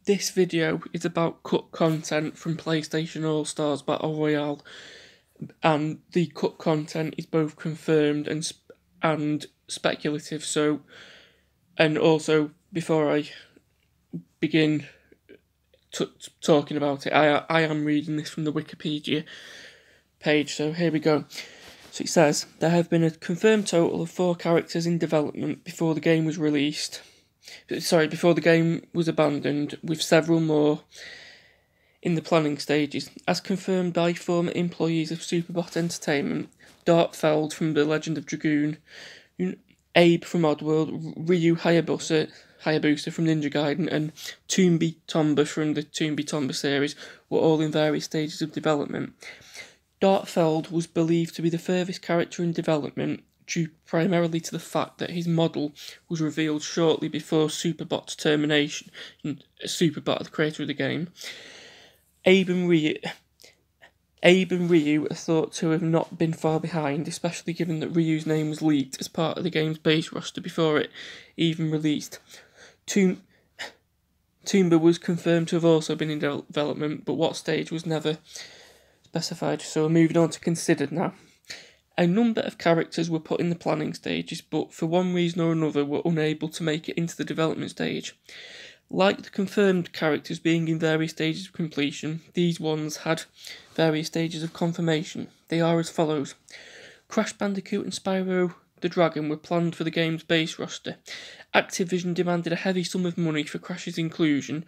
This video is about cut content from PlayStation All-Stars Battle Royale, and the cut content is both confirmed and speculative. So, and also before I begin talking about it, I am reading this from the Wikipedia page. So here we go. So it says there have been a confirmed total of 4 characters in development before the game was released. Before the game was abandoned, with several more in the planning stages. As confirmed by former employees of Superbot Entertainment, Dartfeld from The Legend of Dragoon, Abe from Oddworld, Ryu Hayabusa from Ninja Gaiden, and Toombi Tomba from the Toombi Tomba series were all in various stages of development. Dartfeld was believed to be the furthest character in development, due primarily to the fact that his model was revealed shortly before Superbot's termination. Superbot, the creator of the game. Abe and Ryu are thought to have not been far behind, especially given that Ryu's name was leaked as part of the game's base roster before it even released. Toomba was confirmed to have also been in development, but what stage was never specified. So we're moving on to considered now. A number of characters were put in the planning stages, but for one reason or another were unable to make it into the development stage. Like the confirmed characters being in various stages of completion, these ones had various stages of confirmation. They are as follows. Crash Bandicoot and Spyro the Dragon were planned for the game's base roster. Activision demanded a heavy sum of money for Crash's inclusion,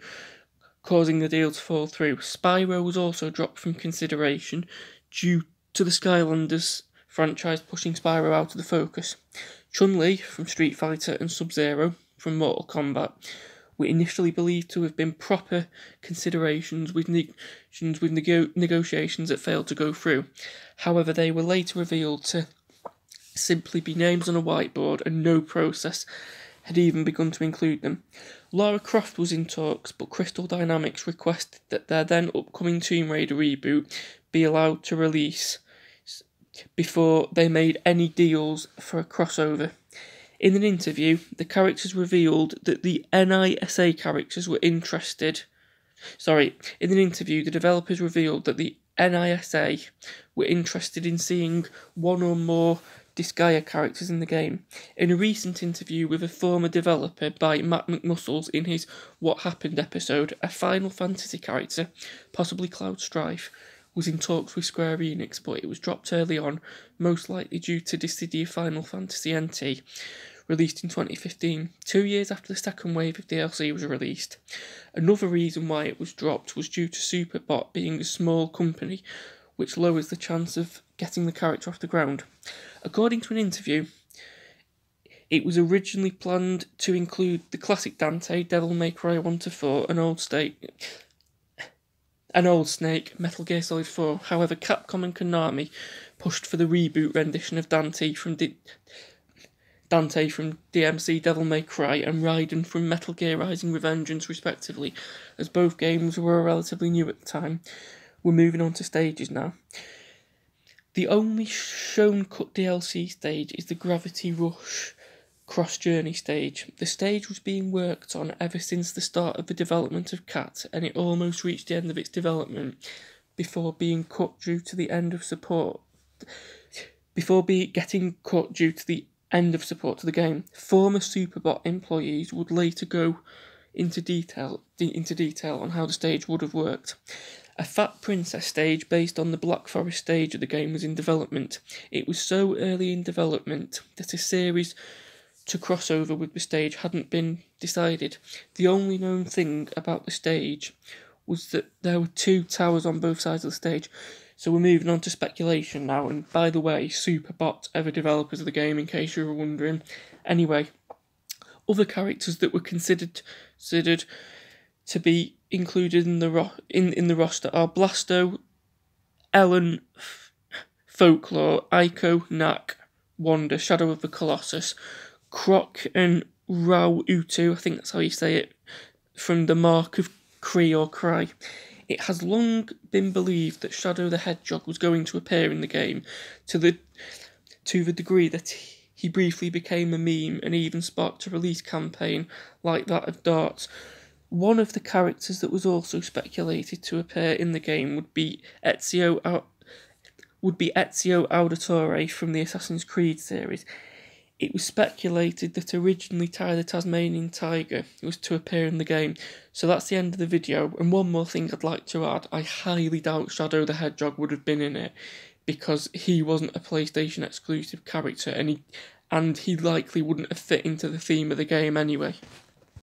causing the deal to fall through. Spyro was also dropped from consideration due to the Skylanders franchise pushing Spyro out of the focus. Chun-Li from Street Fighter and Sub-Zero from Mortal Kombat were initially believed to have been proper considerations with negotiations that failed to go through. However, they were later revealed to simply be names on a whiteboard, and no process had even begun to include them. Lara Croft was in talks, but Crystal Dynamics requested that their then upcoming Tomb Raider reboot be allowed to release before they made any deals for a crossover. In an interview, the characters revealed that the NISA characters were interested. In an interview, the developers revealed that the NISA were interested in seeing one or more Disgaea characters in the game. In a recent interview with a former developer by Matt McMuscles in his What Happened episode, a Final Fantasy character, possibly Cloud Strife, was in talks with Square Enix, but it was dropped early on, most likely due to Dissidia Final Fantasy NT, released in 2015, 2 years after the second wave of DLC was released. Another reason why it was dropped was due to Superbot being a small company, which lowers the chance of getting the character off the ground. According to an interview, it was originally planned to include the classic Dante, Devil May Cry 1-4, an old Snake, Metal Gear Solid 4. However, Capcom and Konami pushed for the reboot rendition of Dante from DMC Devil May Cry and Raiden from Metal Gear Rising Revengeance respectively, as both games were relatively new at the time. We're moving on to stages now. The only shown cut DLC stage is the Gravity Rush Cross Journey stage. The stage was being worked on ever since the start of the development of Cat, and it almost reached the end of its development before being cut due to the end of support. Getting cut due to the end of support to the game. Former Superbot employees would later go into detail on how the stage would have worked. A Fat Princess stage based on the Black Forest stage of the game was in development. It was so early in development that a series to crossover with the stage hadn't been decided. The only known thing about the stage was that there were 2 towers on both sides of the stage. So we're moving on to speculation now, and by the way, Superbot are the developers of the game, in case you were wondering. Anyway, other characters that were considered to be included in the roster are Blasto, Ellen, Folklore, Aiko, Knack, Wanda, Shadow of the Colossus, Croc and Rao Utu, I think that's how you say it, from the Mark of Cree or Cry. It has long been believed that Shadow the Hedgehog was going to appear in the game, to the degree that he briefly became a meme and even sparked a release campaign like that of Darts, One of the characters that was also speculated to appear in the game would be Ezio Auditore from the Assassin's Creed series. It was speculated that originally Ty the Tasmanian Tiger was to appear in the game. So that's the end of the video. And one more thing I'd like to add, I highly doubt Shadow the Hedgehog would have been in it, because he wasn't a PlayStation exclusive character, and he likely wouldn't have fit into the theme of the game anyway.